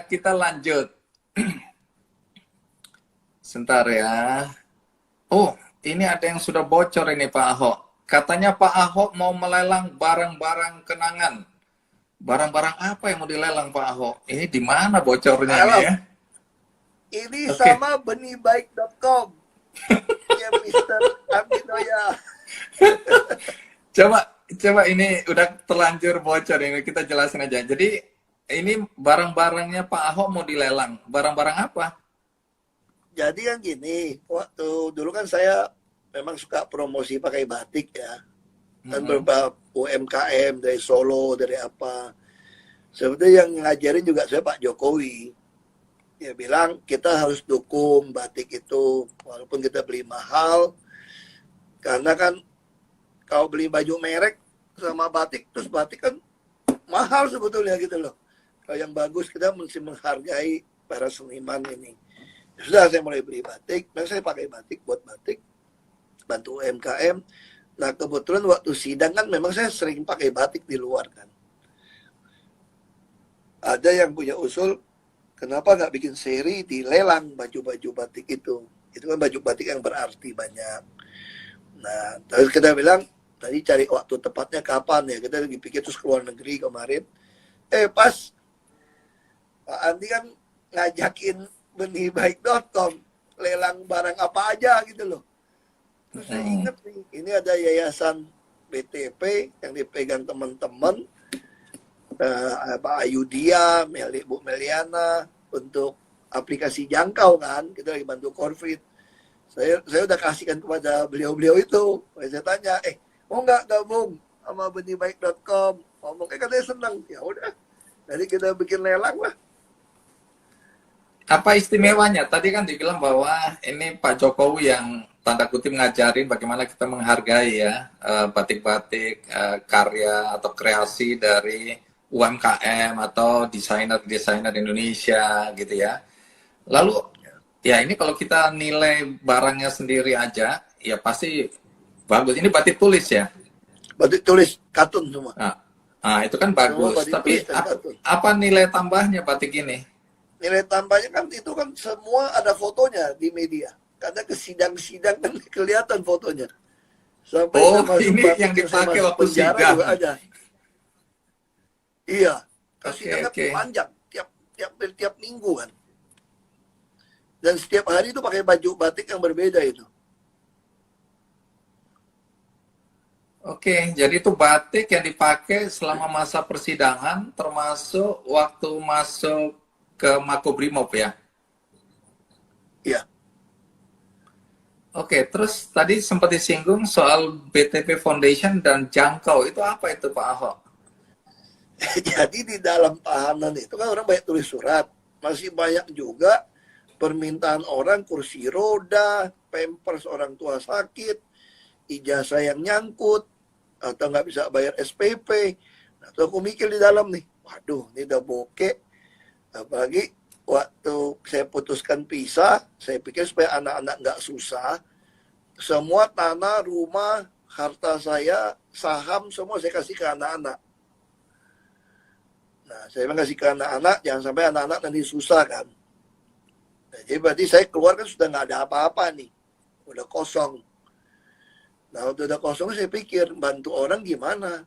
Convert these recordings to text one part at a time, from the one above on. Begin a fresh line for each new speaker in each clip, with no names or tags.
Kita lanjut. Sebentar ya. Oh, ini ada yang sudah bocor ini Pak Ahok. Katanya Pak Ahok mau melelang barang-barang kenangan. Barang-barang apa yang mau dilelang Pak Ahok? Ini di mana bocornya ini
Alam,
ya?
ini
Oke,
sama benihbaik.com. Ya, Mister Aminoya.
coba coba ini udah terlanjur bocor ini kita jelasin aja. Jadi ini barang-barangnya Pak Ahok mau dilelang. Barang-barang apa?
Jadi kan gini, waktu dulu kan saya memang suka promosi pakai batik ya. Dan
Mm-mm.
beberapa UMKM dari Solo, dari apa. Sebetulnya yang ngajarin juga saya Pak Jokowi. Dia bilang kita harus dukung batik itu walaupun kita beli mahal, karena kan kalau beli baju merek sama batik, terus batik kan mahal sebetulnya gitu loh. Kalau yang bagus kita mesti menghargai para seniman ini. Sudah saya mulai beli batik, dan saya pakai batik buat batik, bantu UMKM. Nah kebetulan waktu sidang kan memang saya sering pakai batik di luar kan. Ada yang punya usul, kenapa nggak bikin seri dilelang baju-baju batik itu? Itu kan baju batik yang berarti banyak. Nah, terus kita bilang, tadi cari waktu tepatnya kapan ya? Kita lagi pikir terus keluar negeri kemarin. Pas Pak Andi kan ngajakin benihbaik.com lelang barang apa aja gitu loh. Terus saya
Mm-mm.
ingat nih, ini ada yayasan BTP yang dipegang teman-teman, Pak Ayudia, Bu Meliana, untuk aplikasi jangkau kan, kita lagi bantu COVID. Saya udah kasihkan kepada beliau-beliau itu. Saya tanya, mau nggak gabung sama benihbaik.com? Ngomongnya katanya senang. Ya udah, jadi kita bikin lelang lah.
Apa istimewanya? Tadi kan dibilang bahwa ini Pak Jokowi yang tanda kutip ngajarin bagaimana kita menghargai ya batik-batik karya atau kreasi dari UMKM atau desainer-desainer Indonesia gitu ya. Lalu ya ini kalau kita nilai barangnya sendiri aja ya pasti bagus. Ini batik tulis ya.
Batik tulis, katun semua.
Nah, nah itu kan
Semua
bagus.
batik
Tapi
tulis dan katun.
apa nilai tambahnya batik ini?
Nilai tambahnya kan itu kan semua ada fotonya di media. Karena ke sidang-sidang kan kelihatan fotonya. Sampai
Oh,
termasuk
ini
batik
yang
yang saya
dipakai
masuk
waktu
penjara juga
sidang.
ada. Iya,
Oke,
sidangnya
oke.
panjang, tiap minggu kan. Dan setiap hari itu pakai baju batik yang berbeda itu.
Oke, jadi itu batik yang dipakai selama masa persidangan termasuk waktu masuk ke Makobrimob ya.
Iya.
Oke, terus tadi sempat disinggung soal BTP Foundation dan jangkau. Itu apa itu Pak Ahok?
Jadi di dalam tahanan itu kan orang banyak tulis surat. Masih banyak juga permintaan orang kursi roda, pampers orang tua sakit, ijazah yang nyangkut, atau nggak bisa bayar SPP. Nah, tuh aku mikir di dalam nih, waduh, ini udah bokeh. Apalagi waktu saya putuskan pisah, saya pikir supaya anak-anak nggak susah, semua tanah, rumah, harta saya, saham, semua saya kasih ke anak-anak. Nah, saya kasih ke anak-anak, jangan sampai anak-anak nanti susah kan. Nah, jadi berarti saya keluar kan sudah nggak ada apa-apa nih, udah kosong. Nah, waktu udah kosong saya pikir bantu orang gimana.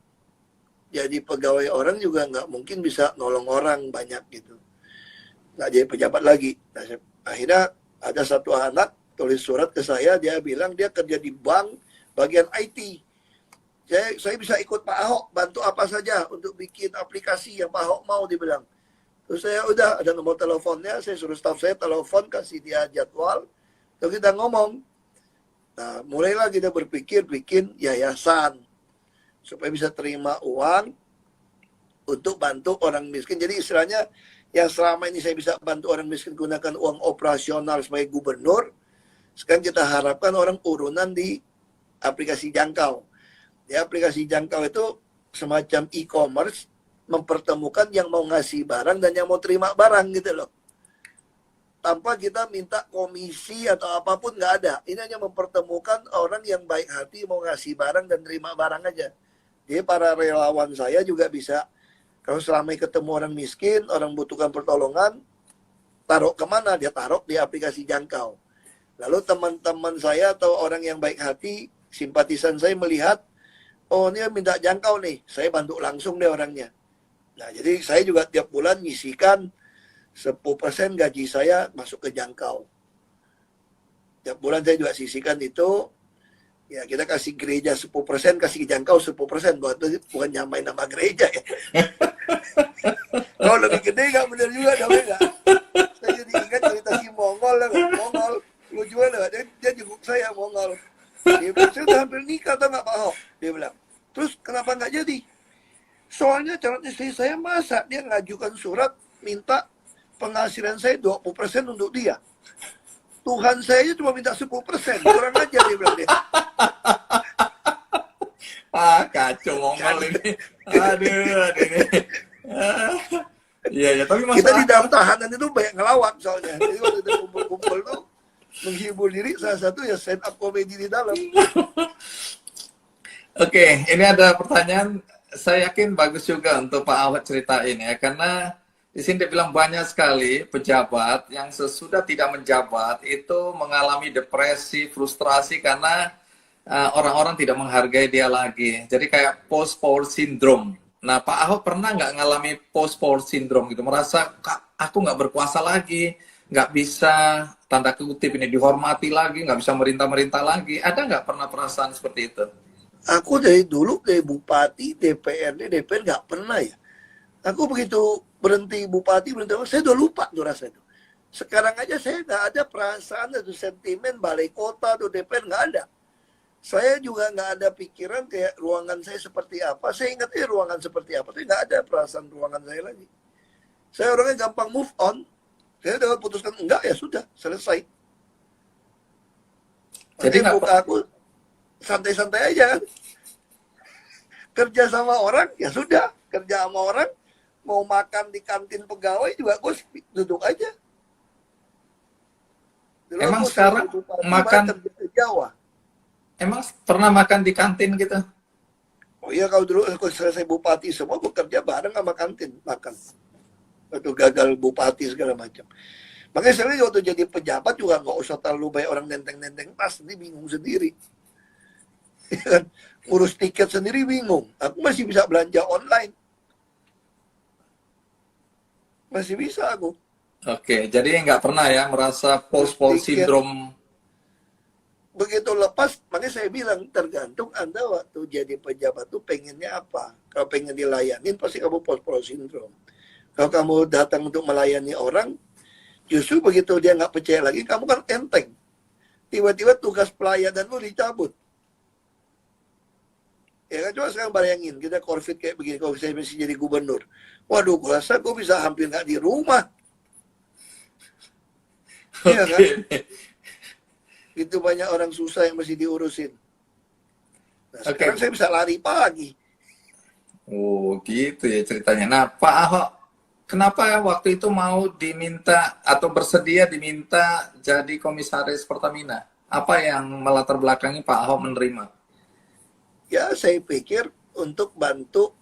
Jadi pegawai orang juga nggak mungkin bisa nolong orang banyak gitu. Nggak jadi pejabat lagi. Nah, akhirnya ada satu anak tulis surat ke saya, dia bilang dia kerja di bank bagian IT. Saya bisa ikut Pak Ahok, bantu apa saja untuk bikin aplikasi yang Pak Ahok mau, dibilang. Terus saya udah ada nomor teleponnya, saya suruh staff saya telepon, kasih dia jadwal, terus kita ngomong. Nah, mulailah kita berpikir bikin yayasan supaya bisa terima uang untuk bantu orang miskin. Jadi istilahnya yang selama ini saya bisa bantu orang miskin gunakan uang operasional sebagai gubernur, sekarang kita harapkan orang urunan di aplikasi jangkau. Di aplikasi jangkau itu semacam e-commerce, mempertemukan yang mau ngasih barang dan yang mau terima barang gitu loh. Tanpa kita minta komisi atau apapun, nggak ada. Ini hanya mempertemukan orang yang baik hati mau ngasih barang dan terima barang aja. Jadi para relawan saya juga bisa, Kalau selama ketemu orang miskin, orang butuhkan pertolongan, taruh kemana? Dia taruh di aplikasi jangkau. Lalu teman-teman saya atau orang yang baik hati, simpatisan saya melihat, oh ini minta jangkau nih, saya bantu langsung deh orangnya. Nah, jadi saya juga tiap bulan ngisikan 10% gaji saya masuk ke jangkau. Tiap bulan saya juga sisihkan itu, ya kita kasih gereja 10%, kasih jangkau 10%, bukan nyamain nama gereja ya. Kalau lebih gede nggak bener juga, namanya nggak. Saya jadi ingat cerita si Mongol lah, Mongol, lu jual lah, dia jenguk saya Mongol. Dia bilang, saya udah hampir nikah tau nggak Pak Ahok? Dia bilang, terus kenapa nggak jadi? Soalnya calon istri saya masa dia ngajukan surat minta penghasilan saya 20% untuk dia. Tuhan saya cuma minta 10%, kurang aja dia bilang dia.
Kacau Mongol ini. Aduh ini. Iya ya, tapi
Kita
masalah
di dalam tahanan itu banyak ngelawak soalnya. Jadi waktu kita kumpul-kumpul tuh menghibur diri, salah satu ya stand up comedy di dalam.
Oke, ini ada pertanyaan. Saya yakin bagus juga untuk Pak Ahok ceritain ya, karena di sini dia bilang banyak sekali pejabat yang sesudah tidak menjabat itu mengalami depresi, frustrasi karena orang-orang tidak menghargai dia lagi. Jadi kayak post-power syndrome. Nah, Pak Ahok pernah nggak ngalami post-power syndrome gitu? Merasa, aku nggak berkuasa lagi, nggak bisa, tanda kutip ini, dihormati lagi, nggak bisa merintah-merintah lagi. Ada nggak pernah perasaan seperti itu?
Aku dari dulu, dari bupati, DPRD, DPR nggak pernah ya. Aku begitu berhenti bupati, saya udah lupa tuh rasa itu. Sekarang aja saya nggak ada perasaan atau sentimen balai kota atau DPR, nggak ada. Saya juga nggak ada pikiran kayak ruangan saya seperti apa. Saya ingat ruangan seperti apa, tapi nggak ada perasaan ruangan saya lagi. Saya orangnya gampang move on. Saya udah putuskan enggak, ya sudah, selesai. Jadi buka aku santai-santai aja kan. Kerja sama orang, ya sudah. Kerja sama orang, mau makan di kantin pegawai juga gue duduk aja. Dulu
Emang
aku
sekarang makan
di Jawa.
Emang pernah makan di kantin gitu?
Oh iya, kalau dulu aku selesai bupati semua, aku kerja bareng sama kantin, makan. Waktu gagal bupati segala macam. Makanya sebenarnya waktu jadi pejabat juga nggak usah terlalu banyak orang nenteng-nenteng tas, nanti bingung sendiri. Ngurus tiket sendiri bingung. Aku masih bisa belanja online. Masih bisa aku.
Oke, jadi nggak pernah ya merasa post-power syndrome.
Begitu lepas, makanya saya bilang tergantung Anda waktu jadi pejabat tuh pengennya apa. Kalau pengen dilayanin, pasti kamu post-power syndrome. Kalau kamu datang untuk melayani orang, justru begitu dia nggak percaya lagi, kamu kan enteng. Tiba-tiba tugas pelayananmu dicabut. Ya kan, coba sekarang bayangin, kita COVID kayak begini, kalau saya masih jadi gubernur. Waduh, gue rasa gue bisa hampir nggak di rumah. Iya kan? Itu banyak orang susah yang mesti diurusin. Nah, sekarang saya bisa lari pagi.
Oh, gitu ya ceritanya. Nah, Pak Ahok, kenapa waktu itu mau diminta atau bersedia diminta jadi komisaris Pertamina? Apa yang melatar belakangi Pak Ahok menerima?
Ya, saya pikir untuk bantu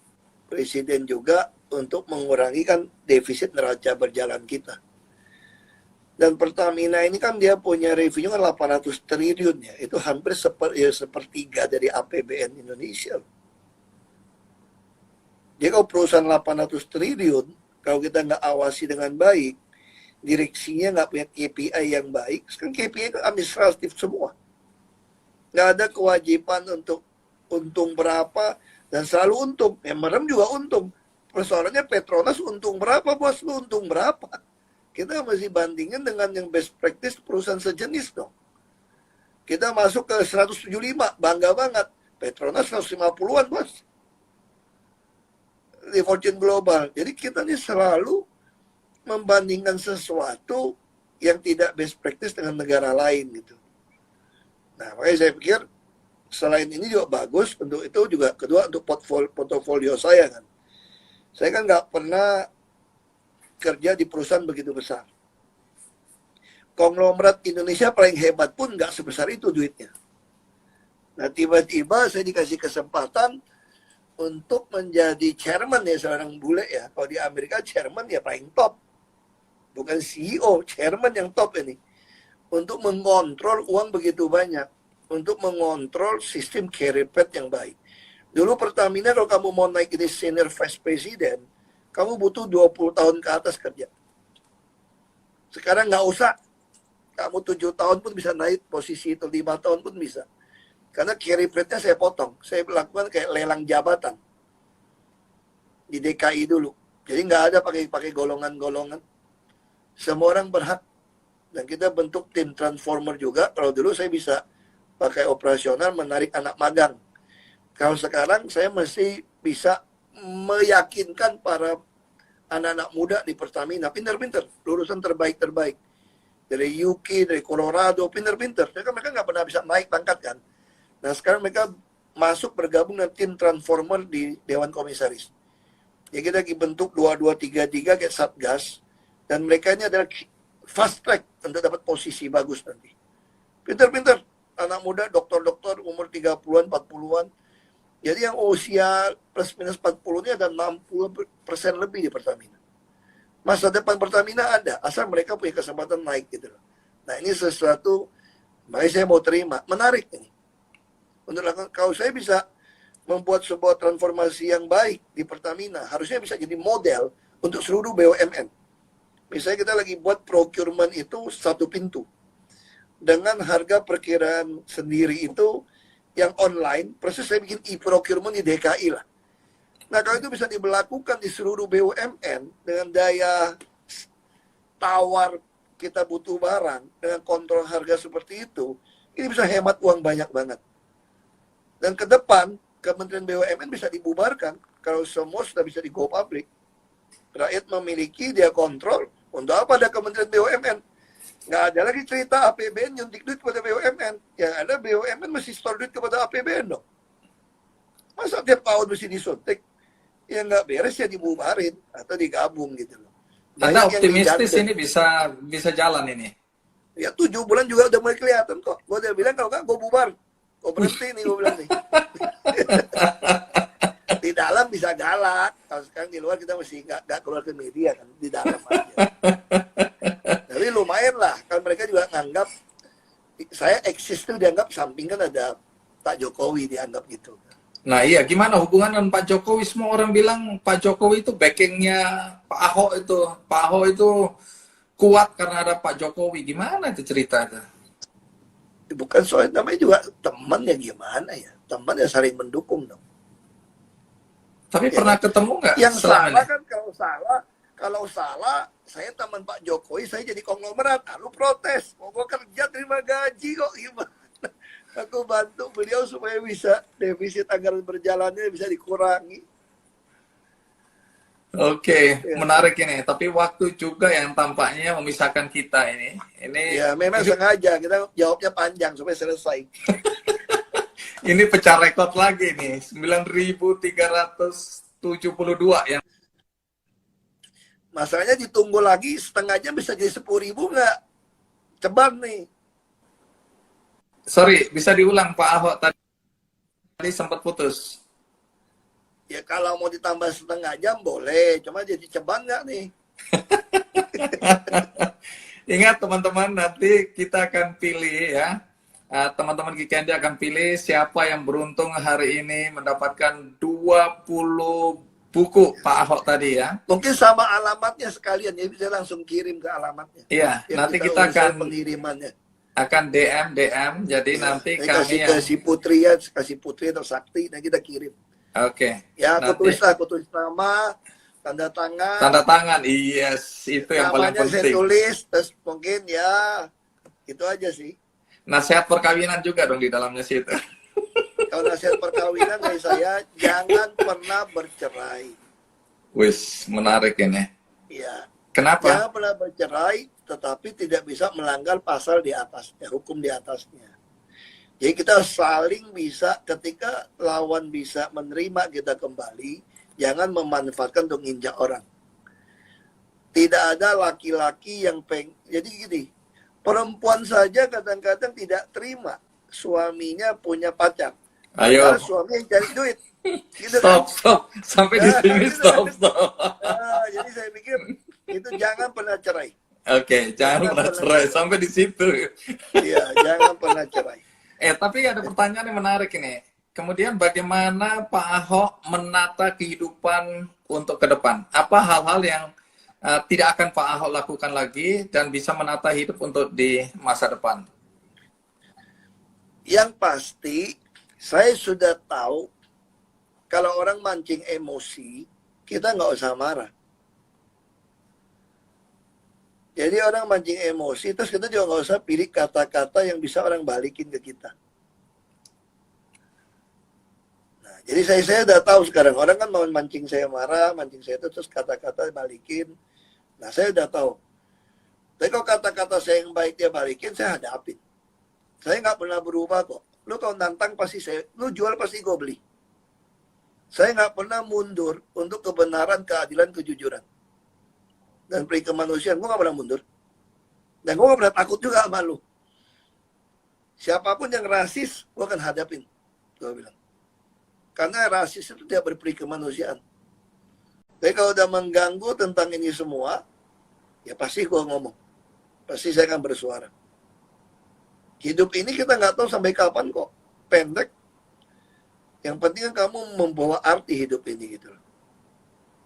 Presiden juga untuk mengurangi kan defisit neraca berjalan kita. Dan Pertamina ini kan dia punya revenue kan 800 triliun ya. Itu hampir sepertiga dari APBN Indonesia. Jadi kalau perusahaan 800 triliun, kalau kita nggak awasi dengan baik, direksinya nggak punya KPI yang baik, sekarang KPI itu administratif semua. Nggak ada kewajiban untuk untung berapa, dan selalu untung. Yang merem juga untung. Persoalannya Petronas untung berapa, bos? Lu untung berapa? Kita masih bandingin dengan yang best practice perusahaan sejenis dong. Kita masuk ke 175, bangga banget. Petronas 150-an, bos. Di Fortune Global. Jadi kita ini selalu membandingkan sesuatu yang tidak best practice dengan negara lain gitu. Nah, makanya saya pikir selain ini juga bagus, untuk itu juga kedua untuk portofolio saya kan. Saya kan nggak pernah kerja di perusahaan begitu besar. Konglomerat Indonesia paling hebat pun nggak sebesar itu duitnya. Nah, tiba-tiba saya dikasih kesempatan untuk menjadi chairman ya seorang bule ya. Kalau di Amerika chairman ya paling top. Bukan CEO, chairman yang top ini. Untuk mengontrol uang begitu banyak. Untuk mengontrol sistem carry path yang baik. Dulu Pertamina kalau kamu mau naik jadi senior vice president, kamu butuh 20 tahun ke atas kerja. Sekarang nggak usah. Kamu 7 tahun pun bisa naik posisi itu, 5 tahun pun bisa. Karena carry path-nya saya potong. Saya lakukan kayak lelang jabatan. Di DKI dulu. Jadi nggak ada pakai golongan-golongan. Semua orang berhak. Dan kita bentuk tim transformer juga. Kalau dulu saya bisa pakai operasional menarik anak magang. Kalau sekarang saya mesti bisa meyakinkan para anak-anak muda di Pertamina. Pinter-pinter. Lulusan terbaik-terbaik. Dari UK, dari Colorado, pinter-pinter. Mereka nggak pernah bisa naik pangkat kan. Nah sekarang mereka masuk bergabung dengan tim transformer di Dewan Komisaris. Ya kita bentuk 2233 kayak Satgas. Dan mereka ini adalah fast track untuk dapat posisi bagus nanti. Pinter-pinter. Anak muda, dokter-dokter, umur 30-an, 40-an. Jadi yang usia plus minus 40 ini ada 60% lebih di Pertamina. Masa depan Pertamina ada, asal mereka punya kesempatan naik gitu loh. Nah ini sesuatu, makanya saya mau terima. Menarik ini. Untuk kalau saya bisa membuat sebuah transformasi yang baik di Pertamina, harusnya bisa jadi model untuk seluruh BUMN. Misalnya kita lagi buat procurement itu satu pintu. Dengan harga perkiraan sendiri itu yang online, persis saya bikin e-procurement di DKI lah. Nah kalau itu bisa diberlakukan di seluruh BUMN dengan daya tawar kita butuh barang, dengan kontrol harga seperti itu, ini bisa hemat uang banyak banget. Dan ke depan, Kementerian BUMN bisa dibubarkan kalau semua sudah bisa di-go public. Rakyat memiliki, dia kontrol. Untuk apa ada Kementerian BUMN? Nggak ada lagi cerita APBN nyuntik duit kepada BUMN. Yang ada BUMN mesti store duit kepada APBN dong. Masa tiap tahun mesti disuntik? Ya nggak beres ya dibubarin atau digabung gitu loh.
Anda optimistis ini bisa jalan ini?
Ya 7 bulan juga udah mulai kelihatan kok. Gue udah bilang kalau nggak gue bubar. Gue berhenti nih gue bilang nih. Di dalam bisa galak. Kalau sekarang di luar kita mesti nggak keluar ke media kan. Di dalam aja. Tapi lumayan lah. Kan mereka juga nganggap saya eksis tuh dianggap samping kan ada Pak Jokowi dianggap gitu.
Nah iya, gimana hubungan dengan Pak Jokowi? Semua orang bilang Pak Jokowi itu backingnya Pak Ahok itu. Pak Ahok itu kuat karena ada Pak Jokowi. Gimana itu cerita itu?
Bukan soal namanya juga teman ya gimana ya. Teman ya saling mendukung dong.
Tapi
Ya,
pernah ketemu nggak?
yang salah
ini?
kan kalau salah saya teman Pak Jokowi, saya jadi konglomerat, lalu protes, mau gue kerja terima gaji kok gimana? Aku bantu beliau supaya bisa defisit anggaran berjalannya bisa dikurangi.
Oke,
Ya.
menarik ini. Tapi waktu juga yang tampaknya memisahkan kita ini.
Ya memang sengaja kita jawabnya panjang supaya selesai.
Ini pecah rekor lagi nih, 9.372 yang.
Masalahnya ditunggu lagi setengah jam bisa jadi 10.000 nggak? Ceban nih.
Sorry, bisa diulang Pak Ahok tadi sempat putus.
Ya kalau mau ditambah setengah jam boleh, cuma jadi ceban nggak nih?
Ingat teman-teman, nanti kita akan pilih ya. Teman-teman Kikendi akan pilih siapa yang beruntung hari ini mendapatkan 20 buku Pak Ahok tadi ya.
Mungkin sama alamatnya sekalian, ya bisa langsung kirim ke alamatnya.
Iya,
Ya,
nanti kita akan
pengirimannya.
DM, jadi nanti kami
kasih Putri ya, kasih Putri atau Sakti, nah kita kirim.
Oke.
Ya, aku
nanti
tulis nama, tanda tangan.
Tanda tangan, yes, itu yang paling
Namanya saya
penting.
tulis, terus mungkin ya, itu aja sih.
Nasihat perkawinan juga dong di dalamnya situ.
Kalau nasihat perkawinan dari saya, jangan pernah bercerai.
Wis, menarik ini.
Ya,
Kenapa?
jangan pernah bercerai, tetapi tidak bisa melanggar pasal di atasnya, hukum di atasnya. Jadi kita saling bisa, ketika lawan bisa menerima kita kembali, jangan memanfaatkan untuk nginjak orang. Tidak ada laki-laki yang jadi gini, perempuan saja kadang-kadang tidak terima suaminya punya pacar.
Ayo.
Karena suami yang cari duit. Gitu kan?
Stop. Sampai di sini
Gitu kan?
stop.
Jadi saya pikir itu jangan pernah cerai.
Oke, jangan
Jangan
pernah
pernah
cerai
cerai.
sampai di situ.
Iya, jangan pernah cerai.
Tapi ada pertanyaan yang menarik ini. Kemudian bagaimana Pak Ahok menata kehidupan untuk ke depan? Apa hal-hal yang tidak akan Pak Ahok lakukan lagi dan bisa menata hidup untuk di masa depan?
Yang pasti, saya sudah tahu kalau orang mancing emosi, kita nggak usah marah. Jadi orang mancing emosi, terus kita juga nggak usah pilih kata-kata yang bisa orang balikin ke kita. Nah, jadi saya udah tahu sekarang, orang kan mau mancing saya marah, mancing saya itu, terus kata-kata balikin. Nah, saya udah tahu. Tapi kalau kata-kata saya yang baik dia balikin, saya hadapin. Saya nggak pernah berubah kok. Lu kalau nantang pasti lu jual pasti gue beli. Saya nggak pernah mundur untuk kebenaran, keadilan, kejujuran. Dan peri kemanusiaan, gue gak pernah mundur. Dan gue gak pernah takut juga sama lu. Siapapun yang rasis, gue akan hadapin. Gue bilang. Karena rasis itu tidak berperi kemanusiaan. Tapi kalau udah mengganggu tentang ini semua, ya pasti gue ngomong. Pasti saya akan bersuara. Hidup ini kita nggak tahu sampai kapan kok. Pendek. Yang penting kan kamu membawa arti hidup ini gitu.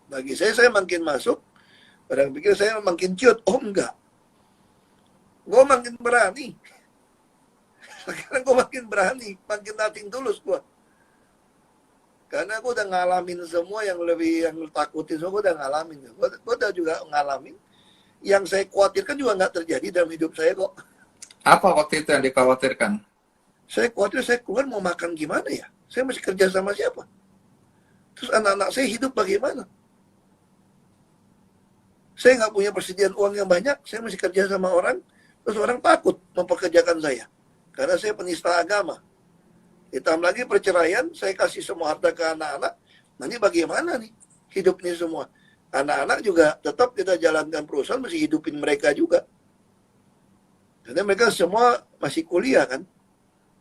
Bagi saya makin masuk, orang pikir saya makin ciut. Oh enggak. Gue makin berani. Sekarang gue makin berani. Makin nothing tulus gue. Karena gue udah ngalamin semua yang takutin. Semua gue udah ngalamin. Gue udah juga ngalamin. Yang saya khawatirkan juga nggak terjadi dalam hidup saya kok.
Apa waktu itu yang dikhawatirkan?
Saya khawatir saya keluar mau makan gimana ya? Saya masih kerja sama siapa? Terus anak-anak saya hidup bagaimana? Saya nggak punya persediaan uang yang banyak, saya masih kerja sama orang, terus orang takut mempekerjakan saya. Karena saya penista agama. Ditambah lagi perceraian, saya kasih semua harta ke anak-anak, nanti bagaimana nih hidup ini semua? Anak-anak juga tetap kita jalankan perusahaan, masih hidupin mereka juga. Karena mereka semua masih kuliah kan.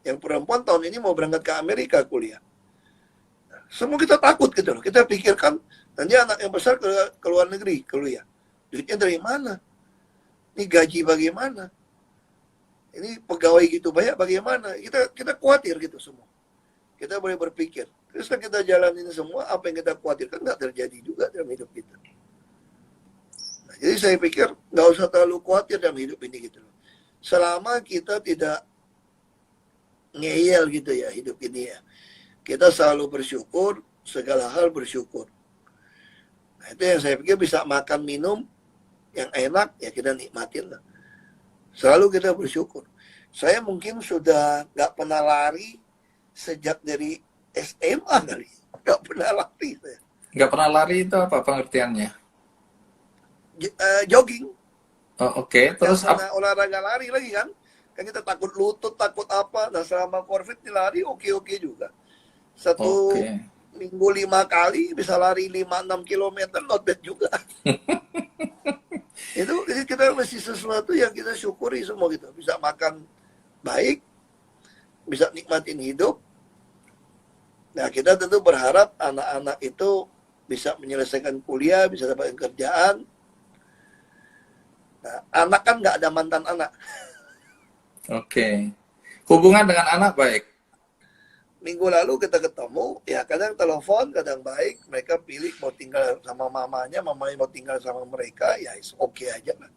Yang perempuan tahun ini mau berangkat ke Amerika kuliah. Semua kita takut gitu loh. Kita pikirkan, nanti anak yang besar ke luar negeri kuliah. Duitnya dari mana? Ini gaji bagaimana? Ini pegawai gitu banyak bagaimana? Kita khawatir gitu semua. Kita boleh berpikir. Terus kita jalanin semua, apa yang kita khawatirkan nggak terjadi juga dalam hidup kita. Nah, jadi saya pikir nggak usah terlalu khawatir dalam hidup ini gitu loh. Selama kita tidak ngeyel gitu ya hidup ini ya. Kita selalu bersyukur, segala hal bersyukur. Nah, itu yang saya pikir bisa makan minum yang enak, ya kita nikmatin lah. Selalu kita bersyukur. Saya mungkin sudah nggak pernah lari sejak dari SMA kali. Nggak pernah lari saya.
Nggak pernah lari itu apa pengertiannya?
Jogging.
Oh, oke. Terus
Yang olahraga lari lagi kan. Kan kita takut lutut, takut apa. Nah selama COVID ini lari oke-oke juga. Satu minggu 5 kali bisa lari 5-6 kilometer, not bad juga. Itu kita mesti sesuatu yang kita syukuri semua gitu. Bisa makan baik, bisa nikmatin hidup. Nah kita tentu berharap anak-anak itu bisa menyelesaikan kuliah, bisa dapat kerjaan. Nah, anak kan nggak ada mantan anak.
Oke. Hubungan dengan anak baik?
Minggu lalu kita ketemu, ya kadang telepon, kadang baik. Mereka pilih mau tinggal sama mamanya mau tinggal sama mereka, ya oke aja lah.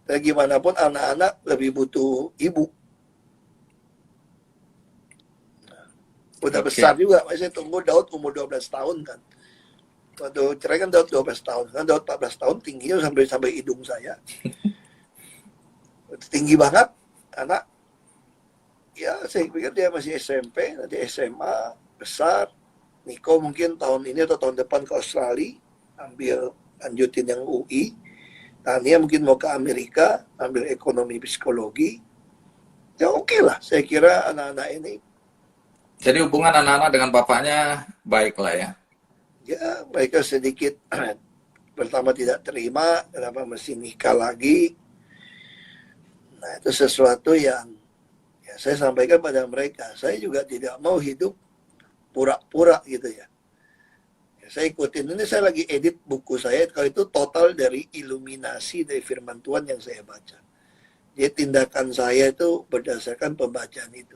Dan gimana pun anak-anak lebih butuh ibu. Nah, udah besar juga, saya tunggu Daud umur 12 tahun kan. Waktu cerai kan Daud 12 tahun, kan Daud 14 tahun tingginya sampai hidung saya. Tinggi banget, anak. Ya, saya pikir dia masih SMP, nanti SMA, besar. Niko mungkin tahun ini atau tahun depan ke Australia, lanjutin yang UI. Tania mungkin mau ke Amerika, ambil ekonomi psikologi. Ya oke lah, saya kira anak-anak ini.
Jadi hubungan anak-anak dengan bapaknya baik lah ya?
Ya, mereka sedikit pertama tidak terima, kenapa mesti nikah lagi. Nah, itu sesuatu yang saya sampaikan pada mereka, saya juga tidak mau hidup pura-pura gitu ya. Saya ikutin, ini saya lagi edit buku saya, kalau itu total dari iluminasi dari firman Tuhan yang saya baca. Jadi tindakan saya itu berdasarkan pembacaan itu.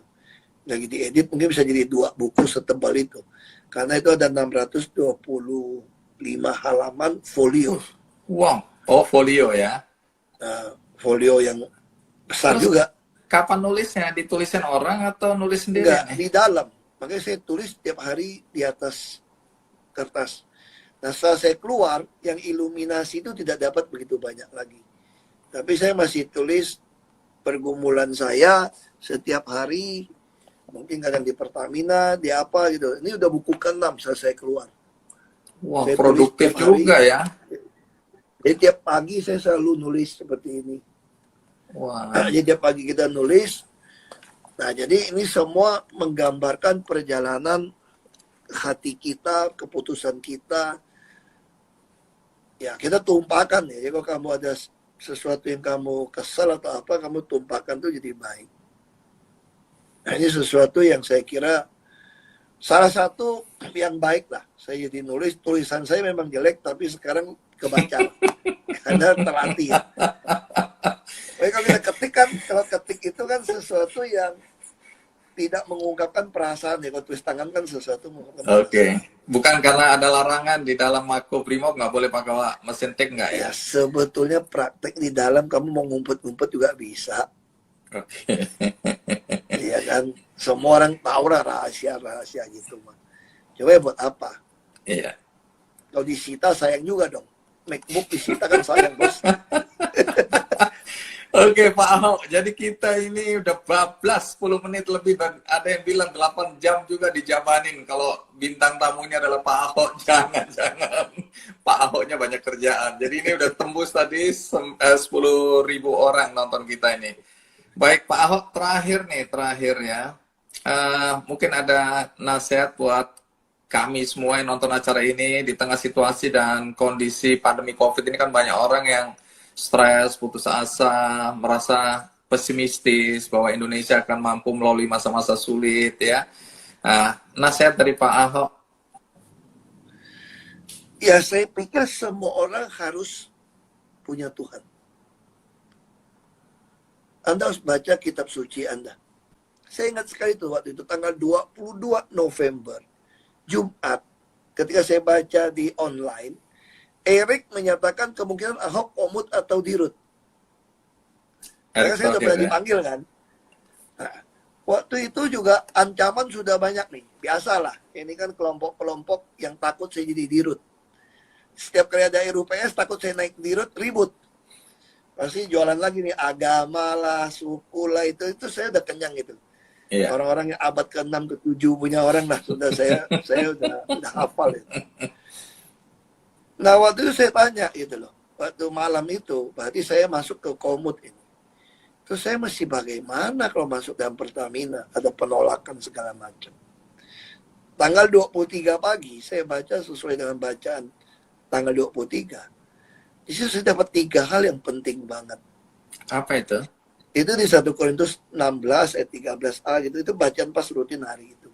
Lagi diedit mungkin bisa jadi 2 buku setebal itu. Karena itu ada 625 halaman folio.
Wow, oh folio ya.
Nah, folio yang besar
Terus
juga.
kapan nulisnya? Ditulisin orang atau nulis sendiri
Enggak,
nih?
di dalam. Makanya saya tulis tiap hari di atas kertas. Nah, setelah saya keluar, yang iluminasi itu tidak dapat begitu banyak lagi. Tapi saya masih tulis pergumulan saya setiap hari, mungkin kadang di Pertamina, di apa gitu. Ini udah buku ke-6 setelah saya keluar.
Wah,
Saya tulis
produktif
tiap hari.
juga ya.
Jadi tiap pagi saya selalu nulis seperti ini.
Wah,
Jadi tiap pagi kita nulis. Nah, jadi ini semua menggambarkan perjalanan hati kita, keputusan kita. Ya, kita tumpahkan ya. Jadi kalau kamu ada sesuatu yang kamu kesal atau apa, kamu tumpahkan tuh jadi baik. Nah, ini sesuatu yang saya kira salah satu yang baik lah. Saya jadi nulis, tulisan saya memang jelek, tapi sekarang kebaca. Karena terlatih. Tapi kalau kita ketik kan, kalau ketik itu kan sesuatu yang tidak mengungkapkan perasaan ya. Kalau tulis tangan kan sesuatu mengungkapkan perasaan.
oke. Bukan karena ada larangan di dalam Makobrimob nggak boleh pakai mesin tik nggak ya?
Ya sebetulnya praktek di dalam kamu mau ngumpet-ngumpet juga bisa.
Oke.
Iya kan, semua orang tahu lah rahasia-rahasia gitu mah. Coba buat apa?
Iya.
Kalau disita sayang juga dong. MacBook disita kan sayang bos.
Oke Pak Ahok, jadi kita ini udah bablas 10 menit lebih dan ada yang bilang 8 jam juga dijabanin kalau bintang tamunya adalah Pak Ahok. Jangan. Pak Ahoknya banyak kerjaan. Jadi ini udah tembus tadi 10.000 orang nonton kita ini. Baik Pak Ahok, terakhir ya. Mungkin ada nasihat buat kami semua yang nonton acara ini di tengah situasi dan kondisi pandemi COVID ini kan banyak orang yang stres, putus asa, merasa pesimistis bahwa Indonesia akan mampu melalui masa-masa sulit ya. Nasihat dari Pak Ahok.
Ya saya pikir semua orang harus punya Tuhan. Anda harus baca kitab suci Anda. Saya ingat sekali tuh waktu itu tanggal 22 November, Jumat, ketika saya baca di online, Erik menyatakan kemungkinan Ahok komut atau dirut. Karena saya sudah pernah dipanggil kan. Nah, waktu itu juga ancaman sudah banyak nih. Biasalah, ini kan kelompok-kelompok yang takut saya jadi dirut. Setiap kali ada RUPS takut saya naik dirut, ribut. Pasti jualan lagi nih, agama lah, suku lah, itu saya udah kenyang gitu. Iya. Orang-orang yang abad ke-6, ke-7 punya orang lah, sudah saya udah hafal itu. Nah, waktu itu saya tanya gitu loh. Waktu malam itu, berarti saya masuk ke komut ini. Terus saya mesti bagaimana kalau masuk dalam Pertamina? Ada penolakan segala macam. Tanggal 23 pagi, saya baca sesuai dengan bacaan tanggal 23. Di situ saya dapat 3 hal yang penting banget.
Apa itu?
Itu di 1 Korintus 16 ayat 13a gitu. Itu bacaan pas rutin hari itu.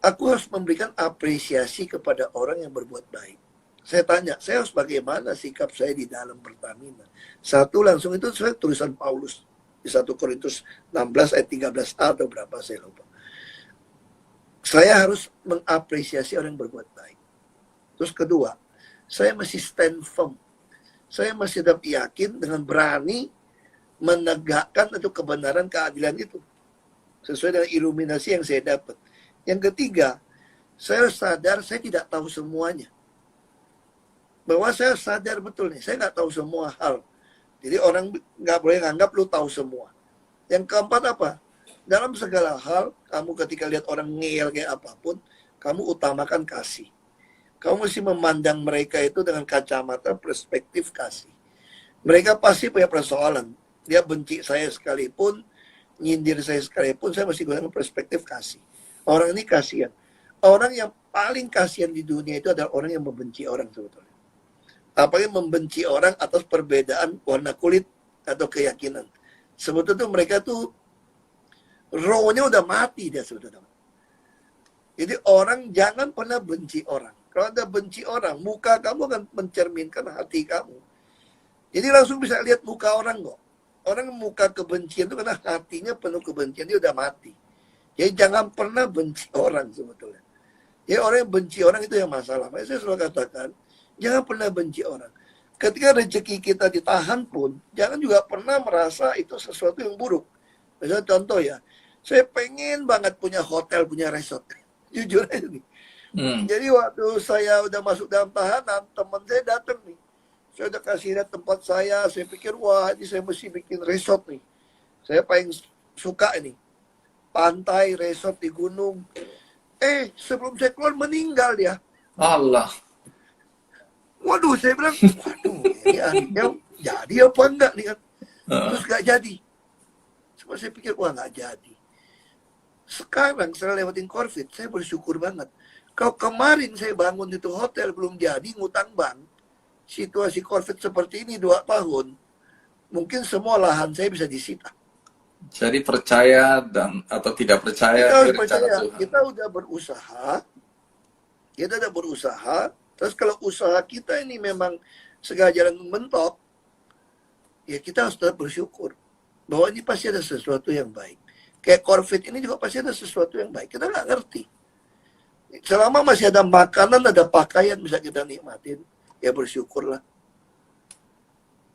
Aku harus memberikan apresiasi kepada orang yang berbuat baik. Saya tanya, saya harus bagaimana sikap saya di dalam Pertamina? Satu langsung itu saya tulisan Paulus di 1 Korintus 16 ayat 13a atau berapa saya lupa. Saya harus mengapresiasi orang yang berbuat baik. Terus kedua, saya mesti stand firm. Saya masih tetap yakin dengan berani menegakkan itu kebenaran keadilan itu. Sesuai dengan iluminasi yang saya dapat. Yang ketiga, saya sadar saya tidak tahu semuanya. Bahwa saya sadar betul nih, saya nggak tahu semua hal. Jadi orang nggak boleh nganggap lu tahu semua. Yang keempat apa? Dalam segala hal, kamu ketika lihat orang ngeyel kayak apapun, kamu utamakan kasih. Kamu mesti memandang mereka itu dengan kacamata perspektif kasih. Mereka pasti punya persoalan. Dia benci saya sekalipun, nyindir saya sekalipun, saya mesti gunakan perspektif kasih. Orang ini kasihan. Orang yang paling kasihan di dunia itu adalah orang yang membenci orang sebetulnya. Apalagi membenci orang atas perbedaan warna kulit atau keyakinan. Sebetulnya mereka tuh rohnya udah mati dia sebetulnya. Jadi orang jangan pernah benci orang. Kalau Anda benci orang, muka kamu akan mencerminkan hati kamu. Jadi langsung bisa lihat muka orang kok. Orang muka kebencian itu karena hatinya penuh kebencian, dia udah mati. Jadi jangan pernah benci orang sebetulnya. Jadi orang yang benci orang itu yang masalah. Makanya saya selalu katakan, jangan pernah benci orang. Ketika rezeki kita ditahan pun, jangan juga pernah merasa itu sesuatu yang buruk. Misalnya contoh ya, saya pengen banget punya hotel, punya resort. Jujur aja nih. Jadi waktu saya udah masuk dalam tahanan, teman saya datang nih. Saya udah kasih lihat tempat saya pikir, wah ini saya mesti bikin resort nih. Saya paling suka ini. Pantai, resort di gunung. Sebelum saya keluar meninggal dia.
Allah.
Waduh, saya bilang, waduh, ini akhirnya jadi apa enggak nih kan? Terus gak jadi. Cuma saya pikir, wah gak jadi. Sekarang setelah lewatin COVID, saya bersyukur banget. Kalau kemarin saya bangun itu hotel belum jadi, ngutang bank, situasi COVID seperti ini 2 tahun, mungkin semua lahan saya bisa disita.
Jadi percaya atau tidak percaya
Kita harus
dari rencana
percaya,
Tuhan.
kita udah berusaha, terus kalau usaha kita ini memang segala jalan mentok, ya kita harus tetap bersyukur bahwa ini pasti ada sesuatu yang baik. Kayak COVID ini juga pasti ada sesuatu yang baik. Kita nggak ngerti. Selama masih ada makanan, ada pakaian bisa kita nikmatin, ya bersyukurlah.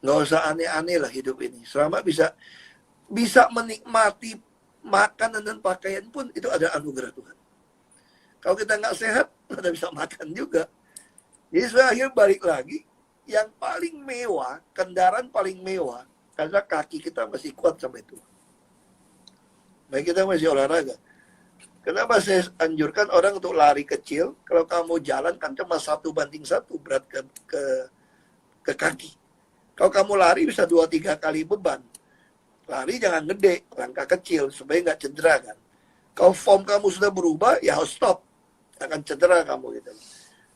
Nggak usah aneh-aneh lah hidup ini. Selama bisa menikmati makanan dan pakaian pun, itu ada anugerah Tuhan. Kalau kita nggak sehat, kita bisa makan juga. Jadi saya akhir balik lagi, yang paling mewah, kendaraan paling mewah, karena kaki kita masih kuat sampai tua. Baik kita masih olahraga. Kenapa saya anjurkan orang untuk lari kecil? Kalau kamu jalan kan cuma 1:1 berat ke kaki. Kalau kamu lari bisa 2-3 kali beban. Lari jangan gede, langkah kecil supaya nggak cedera kan. Kalau form kamu sudah berubah, ya harus stop. Akan cedera kamu gitu.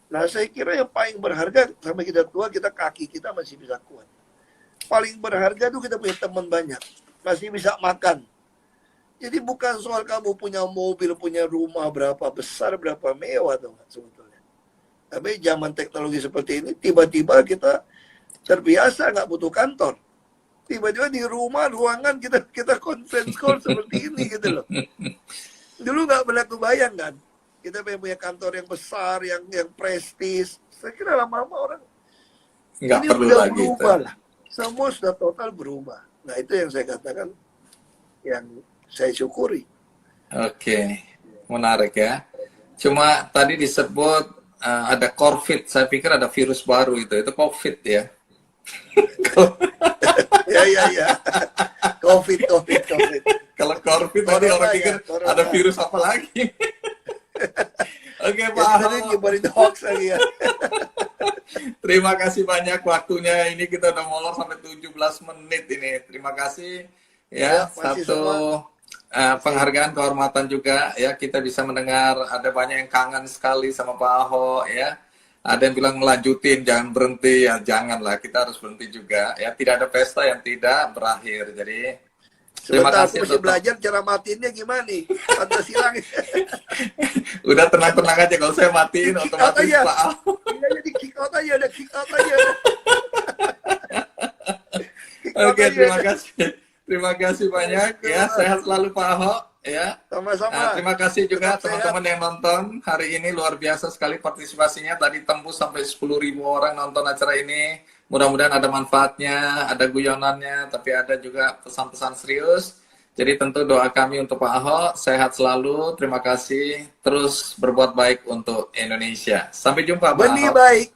Nah saya kira yang paling berharga sampai kita tua, kita kaki kita masih bisa kuat. Paling berharga tuh kita punya teman banyak. Masih bisa makan. Jadi bukan soal kamu punya mobil, punya rumah berapa besar, berapa mewah tuh sebetulnya. Tapi zaman teknologi seperti ini, tiba-tiba kita terbiasa nggak butuh kantor. Tiba-tiba di rumah, ruangan kita conference call seperti ini gitu loh. Dulu nggak pernah kebayang kan. Kita punya kantor yang besar, yang prestis. Saya kira lama-lama orang
Nggak
ini
perlu
udah
lagi
berubah
itu.
lah. Semua sudah total berubah. Nah itu yang saya katakan, yang saya syukuri.
Oke, menarik ya. Cuma tadi disebut ada COVID. Saya pikir ada virus baru itu COVID ya.
Ya. COVID.
Kalau COVID tadi orang pikir
corona.
ada virus apa lagi. Oke, Pak
Jadi
Ahok.
tadi nyebarin hoax lagi ya.
Terima kasih banyak waktunya. Ini kita udah molor sampai 17 menit ini. Terima kasih ya.
masih
Satu penghargaan, kehormatan juga ya, kita bisa mendengar. Ada banyak yang kangen sekali sama Pak Ahok ya. Ada yang bilang melanjutin, jangan berhenti ya. Janganlah, kita harus berhenti juga ya. Tidak ada pesta yang tidak berakhir. Jadi terima
Sebentar,
kasih
aku masih belajar cara matiin gimana nih. Tante silang.
Udah tenang-tenang aja, kalau saya matiin otomatis
aja.
Pak Ahok.
Iya, jadi kick out aja.
Oke, terima kasih. Terima kasih banyak ya. Sehat selalu Pak Ahok ya.
Sama-sama.
Terima kasih juga
Tetap
teman-teman yang nonton hari ini, luar biasa sekali partisipasinya. Tadi tembus sampai 10.000 orang nonton acara ini. Mudah-mudahan ada manfaatnya, ada guyonannya, tapi ada juga pesan-pesan serius. Jadi tentu doa kami untuk Pak Ahok, sehat selalu, terima kasih, terus berbuat baik untuk Indonesia. Sampai jumpa Pak Ahok.
Benih baik.